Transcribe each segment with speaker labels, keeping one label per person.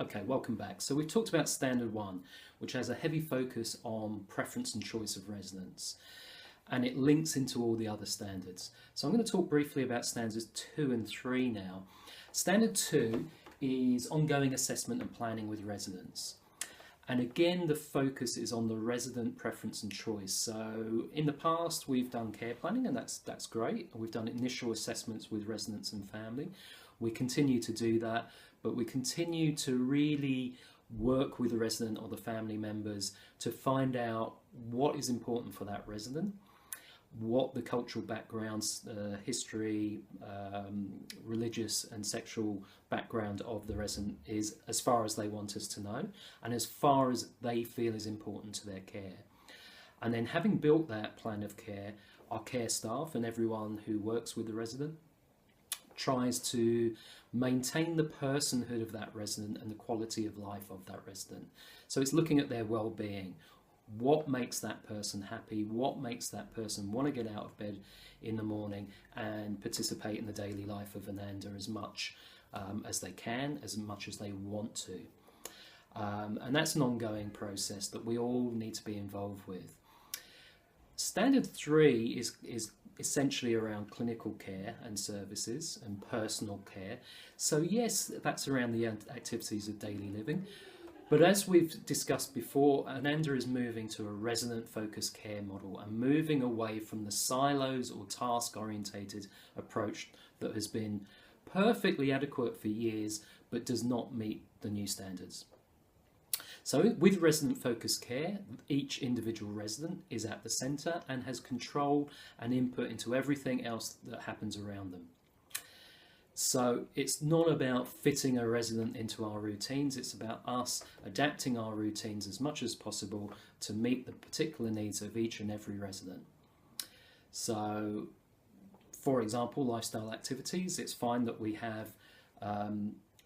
Speaker 1: Okay, welcome back. So we've talked about Standard 1, which has a heavy focus on preference and choice of residence, and it links into all the other standards. So I'm going to talk briefly about Standards 2 and 3 now. Standard 2 is ongoing assessment and planning with residents. And again, the focus is on the resident preference and choice. So in the past, we've done care planning, and that's great. We've done initial assessments with residents and family. We continue to do that, but we continue to really work with the resident or the family members to find out what is important for that resident, what the cultural backgrounds, history, religious and sexual background of the resident is, as far as they want us to know, and as far as they feel is important to their care. And then, having built that plan of care, our care staff and everyone who works with the resident tries to maintain the personhood of that resident and the quality of life of that resident. So it's looking at their well-being. What makes that person happy? What makes that person want to get out of bed in the morning and participate in the daily life of Ananda as much as they can, as much as they want to? And that's an ongoing process that we all need to be involved with. Standard 3 is essentially around clinical care and services and personal care. So yes, that's around the activities of daily living. But as we've discussed before, Ananda is moving to a resident-focused care model and moving away from the silos or task-orientated approach that has been perfectly adequate for years but does not meet the new standards. So with resident-focused care, each individual resident is at the centre and has control and input into everything else that happens around them. So it's not about fitting a resident into our routines, it's about us adapting our routines as much as possible to meet the particular needs of each and every resident. So, for example, lifestyle activities, it's fine that we have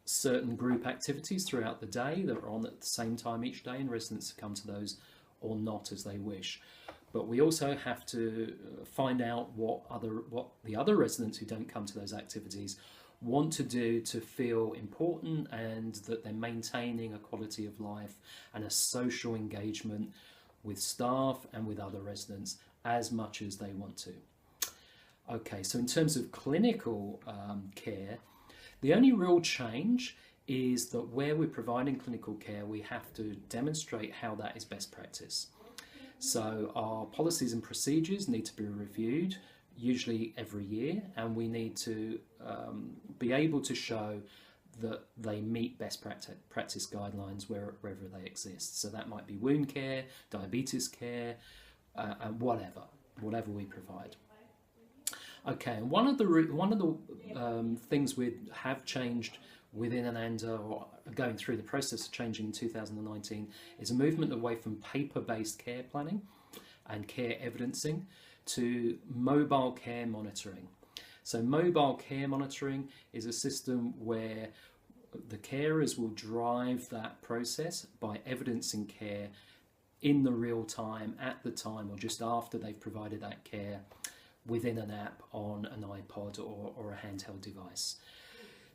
Speaker 1: certain group activities throughout the day that are on at the same time each day, and residents come to those or not as they wish. But we also have to find out what the other residents who don't come to those activities want to do to feel important and that they're maintaining a quality of life and a social engagement with staff and with other residents as much as they want to. Okay, so in terms of clinical care, the only real change is that where we're providing clinical care, we have to demonstrate how that is best practice. So our policies and procedures need to be reviewed, usually every year, and we need to be able to show that they meet best practice guidelines wherever they exist. So that might be wound care, diabetes care, and whatever we provide. Okay, and one of the things we have changed within Ananda, or going through the process of changing in 2019, is a movement away from paper-based care planning and care evidencing to mobile care monitoring. So mobile care monitoring is a system where the carers will drive that process by evidencing care in the real time, at the time, or just after they've provided that care within an app on an iPod or a handheld device.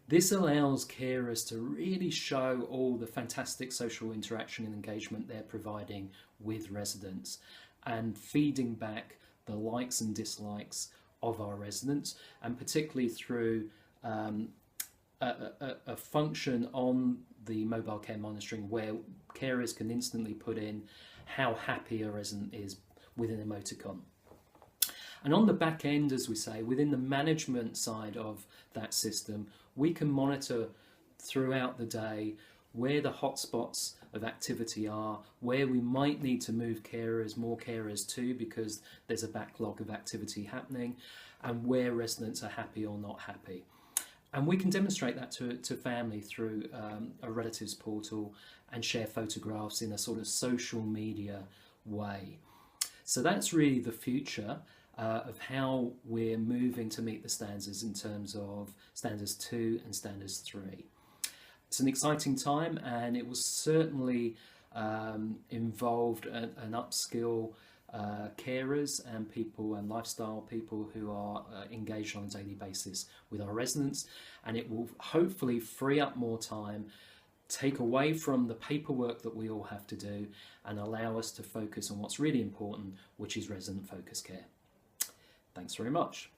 Speaker 1: This allows carers to really show all the fantastic social interaction and engagement they're providing with residents and feeding back the likes and dislikes of our residents, and particularly through a function on the mobile care monitoring where carers can instantly put in how happy a resident is with an emoticon. And on the back end, as we say, within the management side of that system, we can monitor throughout the day where the hotspots of activity are, where we might need to move more carers to because there's a backlog of activity happening, and where residents are happy or not happy. And we can demonstrate that to family through a relatives portal and share photographs in a sort of social media way. So that's really the future of how we're moving to meet the standards in terms of Standards 2 and Standards 3. It's an exciting time, and it will certainly involved an upskill carers and people and lifestyle people who are engaged on a daily basis with our residents, and it will hopefully free up more time take away from the paperwork that we all have to do and allow us to focus on what's really important, which is resident focused care. Thanks very much.